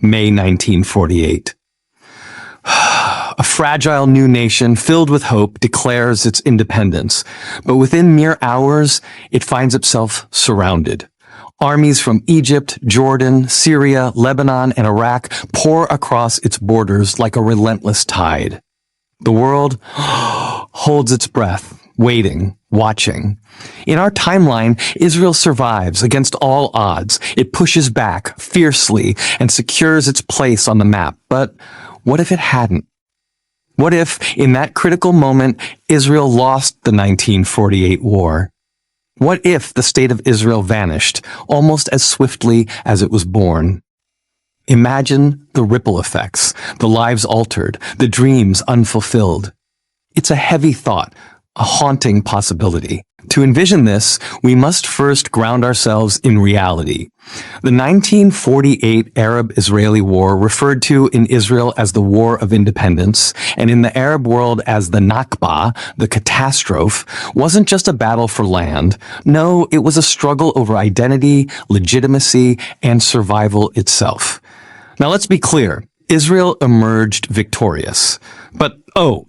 May 1948. A fragile new nation filled with hope declares its independence, but within mere hours, it finds itself surrounded. Armies from Egypt, Jordan, Syria, Lebanon, and Iraq pour across its borders like a relentless tide. The world holds its breath, waiting, watching. In our timeline, Israel survives against all odds. It pushes back fiercely and secures its place on the map. But what if it hadn't? What if, in that critical moment, Israel lost the 1948 war? What if the state of Israel vanished almost as swiftly as it was born? Imagine the ripple effects, the lives altered, the dreams unfulfilled. It's a heavy thought, a haunting possibility. To envision this, we must first ground ourselves in reality. The 1948 Arab-Israeli War, referred to in Israel as the War of Independence, and in the Arab world as the Nakba, the catastrophe, wasn't just a battle for land. No, it was a struggle over identity, legitimacy, and survival itself. Now let's be clear. Israel emerged victorious. But,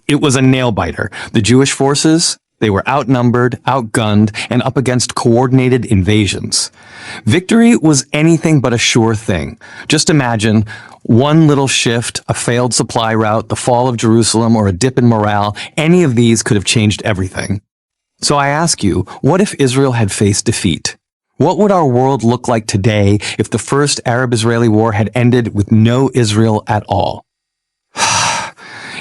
it was a nail-biter. The Jewish forces, they were outnumbered, outgunned, and up against coordinated invasions. Victory was anything but a sure thing. Just imagine one little shift, a failed supply route, the fall of Jerusalem, or a dip in morale. Any of these could have changed everything. So I ask you, what if Israel had faced defeat? What would our world look like today if the first Arab-Israeli war had ended with no Israel at all?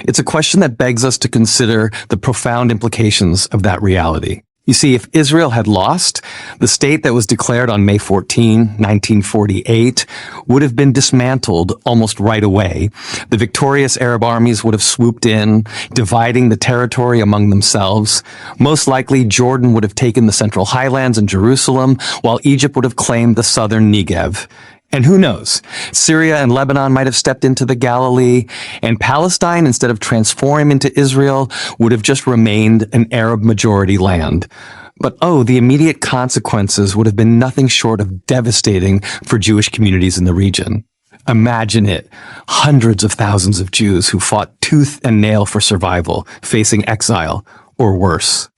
It's a question that begs us to consider the profound implications of that reality. You see, if Israel had lost, the state that was declared on May 14, 1948, would have been dismantled almost right away. The victorious Arab armies would have swooped in, dividing the territory among themselves. Most likely, Jordan would have taken the Central Highlands and Jerusalem, while Egypt would have claimed the southern Negev. And who knows? Syria and Lebanon might have stepped into the Galilee, and Palestine, instead of transforming into Israel, would have just remained an Arab-majority land. But the immediate consequences would have been nothing short of devastating for Jewish communities in the region. Imagine it. Hundreds of thousands of Jews who fought tooth and nail for survival, facing exile, or worse.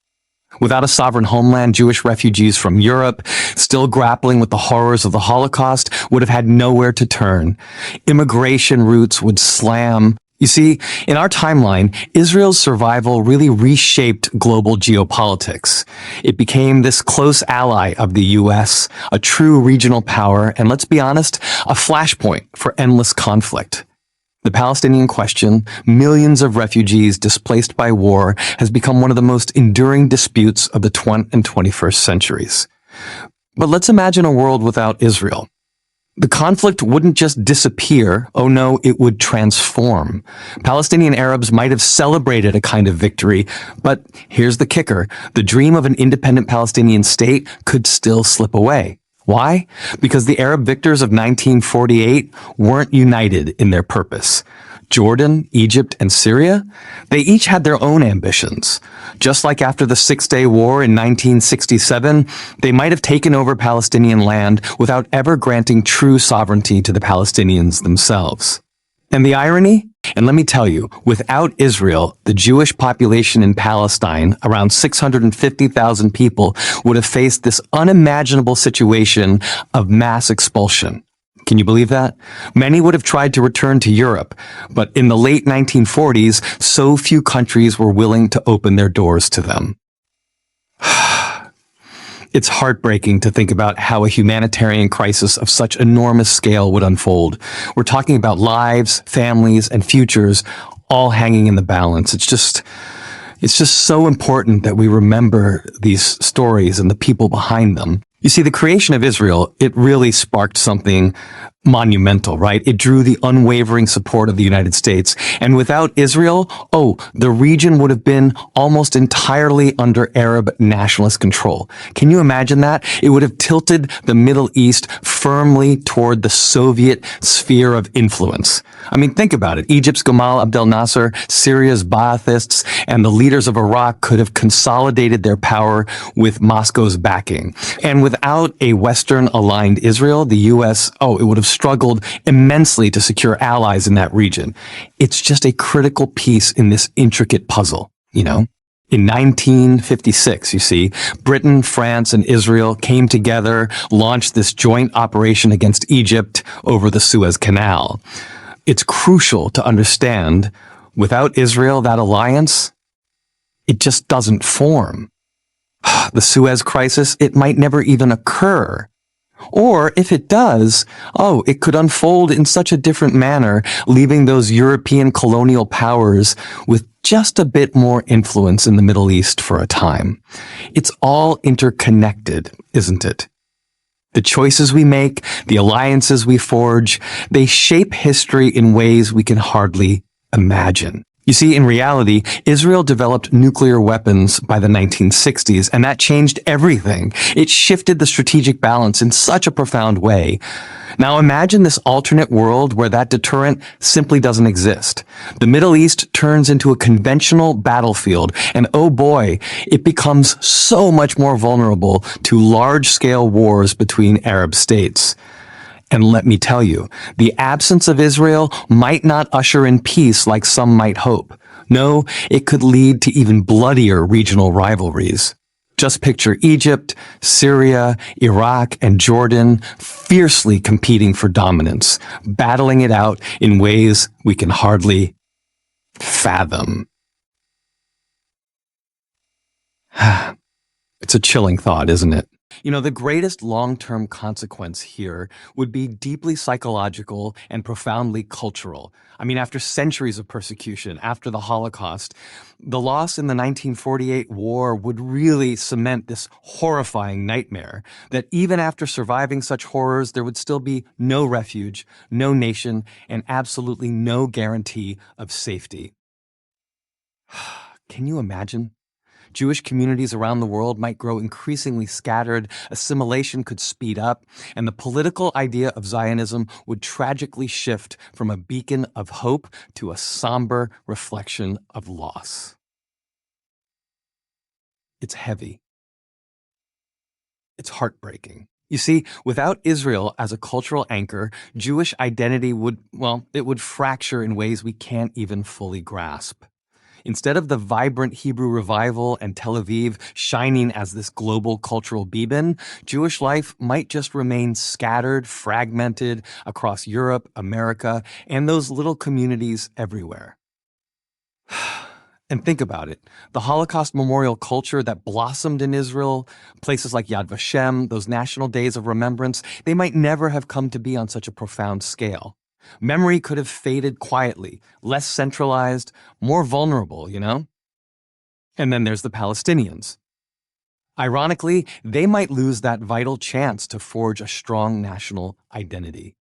Without a sovereign homeland, Jewish refugees from Europe, still grappling with the horrors of the Holocaust, would have had nowhere to turn. Immigration routes would slam. You see, in our timeline, Israel's survival really reshaped global geopolitics. It became this close ally of the U.S., a true regional power, and let's be honest, a flashpoint for endless conflict. The Palestinian question, millions of refugees displaced by war, has become one of the most enduring disputes of the 20th and 21st centuries. But let's imagine a world without Israel. The conflict wouldn't just disappear. Oh no, it would transform. Palestinian Arabs might have celebrated a kind of victory, but here's the kicker. The dream of an independent Palestinian state could still slip away. Why? Because the Arab victors of 1948 weren't united in their purpose. Jordan, Egypt, and Syria, they each had their own ambitions. Just like after the Six-Day War in 1967, they might have taken over Palestinian land without ever granting true sovereignty to the Palestinians themselves. And the irony? And let me tell you, without Israel, the Jewish population in Palestine, around 650,000 people, would have faced this unimaginable situation of mass expulsion. Can you believe that? Many would have tried to return to Europe, but in the late 1940s, so few countries were willing to open their doors to them. It's heartbreaking to think about how a humanitarian crisis of such enormous scale would unfold. We're talking about lives, families, and futures all hanging in the balance. It's just so important that we remember these stories and the people behind them. You see, the creation of Israel, it really sparked something monumental, right? It drew the unwavering support of the United States. And without Israel, the region would have been almost entirely under Arab nationalist control. Can you imagine that? It would have tilted the Middle East firmly toward the Soviet sphere of influence. I mean, think about it. Egypt's Gamal Abdel Nasser, Syria's Baathists, and the leaders of Iraq could have consolidated their power with Moscow's backing. And without a Western-aligned Israel, the U.S., it would have struggled immensely to secure allies in that region. It's just a critical piece in this intricate puzzle, you know? In 1956, you see, Britain, France, and Israel came together, launched this joint operation against Egypt over the Suez Canal. It's crucial to understand, without Israel, that alliance, it just doesn't form. The Suez Crisis, it might never even occur. Or if it does, it could unfold in such a different manner, leaving those European colonial powers with just a bit more influence in the Middle East for a time. It's all interconnected, isn't it? The choices we make, the alliances we forge, they shape history in ways we can hardly imagine. You see, in reality, Israel developed nuclear weapons by the 1960s, and that changed everything. It shifted the strategic balance in such a profound way. Now imagine this alternate world where that deterrent simply doesn't exist. The Middle East turns into a conventional battlefield, and oh boy, it becomes so much more vulnerable to large-scale wars between Arab states. And let me tell you, the absence of Israel might not usher in peace like some might hope. No, it could lead to even bloodier regional rivalries. Just picture Egypt, Syria, Iraq, and Jordan fiercely competing for dominance, battling it out in ways we can hardly fathom. It's a chilling thought, isn't it? You know, the greatest long-term consequence here would be deeply psychological and profoundly cultural. I mean, after centuries of persecution, after the Holocaust, the loss in the 1948 war would really cement this horrifying nightmare that even after surviving such horrors, there would still be no refuge, no nation, and absolutely no guarantee of safety. Can you imagine? Jewish communities around the world might grow increasingly scattered, assimilation could speed up, and the political idea of Zionism would tragically shift from a beacon of hope to a somber reflection of loss. It's heavy. It's heartbreaking. You see, without Israel as a cultural anchor, Jewish identity would fracture in ways we can't even fully grasp. Instead of the vibrant Hebrew revival and Tel Aviv shining as this global cultural beacon, Jewish life might just remain scattered, fragmented across Europe, America, and those little communities everywhere. And think about it. The Holocaust memorial culture that blossomed in Israel, places like Yad Vashem, those national days of remembrance, they might never have come to be on such a profound scale. Memory could have faded quietly, less centralized, more vulnerable, you know? And then there's the Palestinians. Ironically, they might lose that vital chance to forge a strong national identity.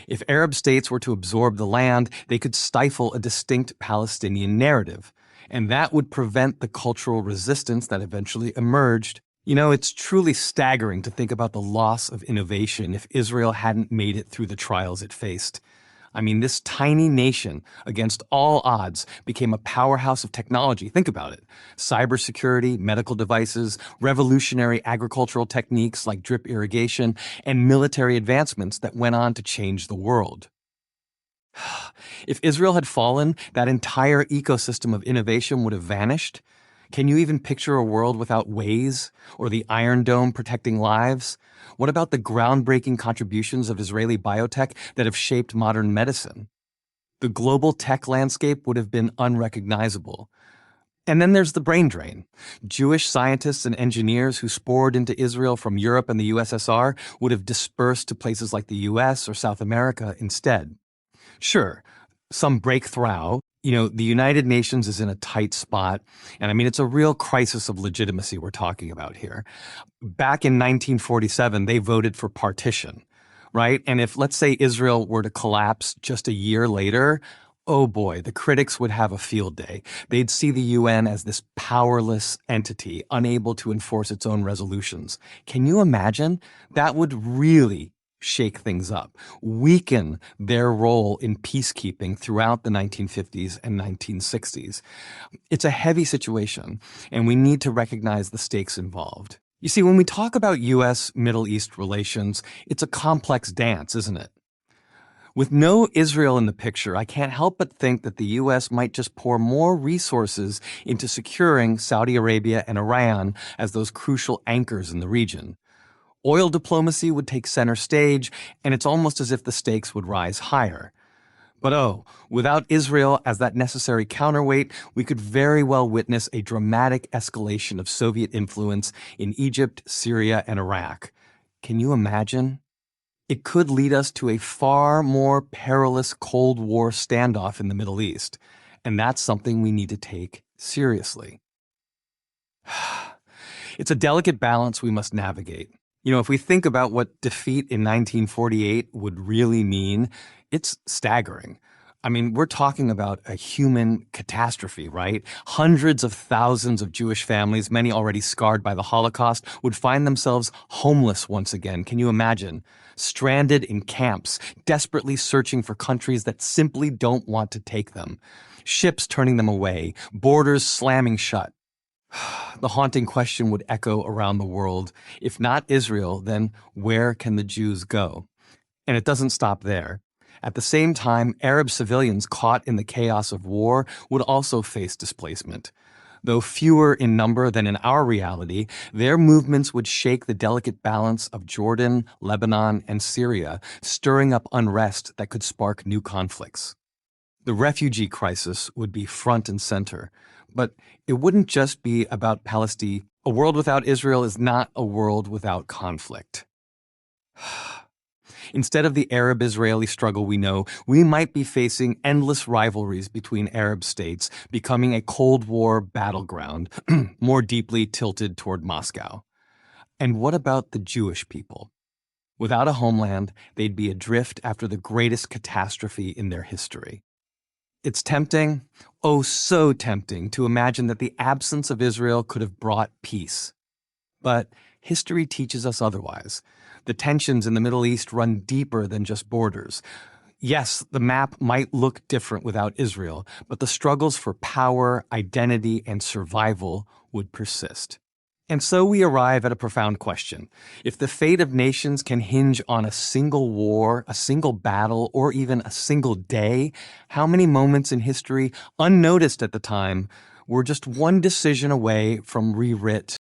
If Arab states were to absorb the land, they could stifle a distinct Palestinian narrative, and that would prevent the cultural resistance that eventually emerged. You know, it's truly staggering to think about the loss of innovation if Israel hadn't made it through the trials it faced. I mean, this tiny nation, against all odds, became a powerhouse of technology. Think about it. Cybersecurity, medical devices, revolutionary agricultural techniques like drip irrigation, and military advancements that went on to change the world. If Israel had fallen, that entire ecosystem of innovation would have vanished. Can you even picture a world without Waze or the Iron Dome protecting lives? What about the groundbreaking contributions of Israeli biotech that have shaped modern medicine? The global tech landscape would have been unrecognizable. And then there's the brain drain. Jewish scientists and engineers who poured into Israel from Europe and the USSR would have dispersed to places like the US or South America instead. Sure, some breakthrough. You know, the United Nations is in a tight spot, and I mean, it's a real crisis of legitimacy we're talking about here. Back in 1947, they voted for partition, right? And if, let's say, Israel were to collapse just a year later, oh boy, the critics would have a field day. They'd see the UN as this powerless entity, unable to enforce its own resolutions. Can you imagine? That would really shake things up, weaken their role in peacekeeping throughout the 1950s and 1960s. It's a heavy situation, and we need to recognize the stakes involved. You see, when we talk about U.S.-Middle East relations, it's a complex dance, isn't it? With no Israel in the picture, I can't help but think that the U.S. might just pour more resources into securing Saudi Arabia and Iran as those crucial anchors in the region. Oil diplomacy would take center stage, and it's almost as if the stakes would rise higher. But without Israel as that necessary counterweight, we could very well witness a dramatic escalation of Soviet influence in Egypt, Syria, and Iraq. Can you imagine? It could lead us to a far more perilous Cold War standoff in the Middle East, and that's something we need to take seriously. It's a delicate balance we must navigate. If we think about what defeat in 1948 would really mean, it's staggering. I mean, we're talking about a human catastrophe, right? Hundreds of thousands of Jewish families, many already scarred by the Holocaust, would find themselves homeless once again. Can you imagine? Stranded in camps, desperately searching for countries that simply don't want to take them. Ships turning them away, borders slamming shut. The haunting question would echo around the world. If not Israel, then where can the Jews go? And it doesn't stop there. At the same time, Arab civilians caught in the chaos of war would also face displacement. Though fewer in number than in our reality, their movements would shake the delicate balance of Jordan, Lebanon, and Syria, stirring up unrest that could spark new conflicts. The refugee crisis would be front and center, but it wouldn't just be about Palestine. A world without Israel is not a world without conflict. Instead of the Arab-Israeli struggle we know, we might be facing endless rivalries between Arab states, becoming a Cold War battleground, more deeply tilted toward Moscow. And what about the Jewish people? Without a homeland, they'd be adrift after the greatest catastrophe in their history. It's tempting, oh so tempting, to imagine that the absence of Israel could have brought peace. But history teaches us otherwise. The tensions in the Middle East run deeper than just borders. Yes, the map might look different without Israel, but the struggles for power, identity, and survival would persist. And so we arrive at a profound question. If the fate of nations can hinge on a single war, a single battle, or even a single day, how many moments in history, unnoticed at the time, were just one decision away from rewrit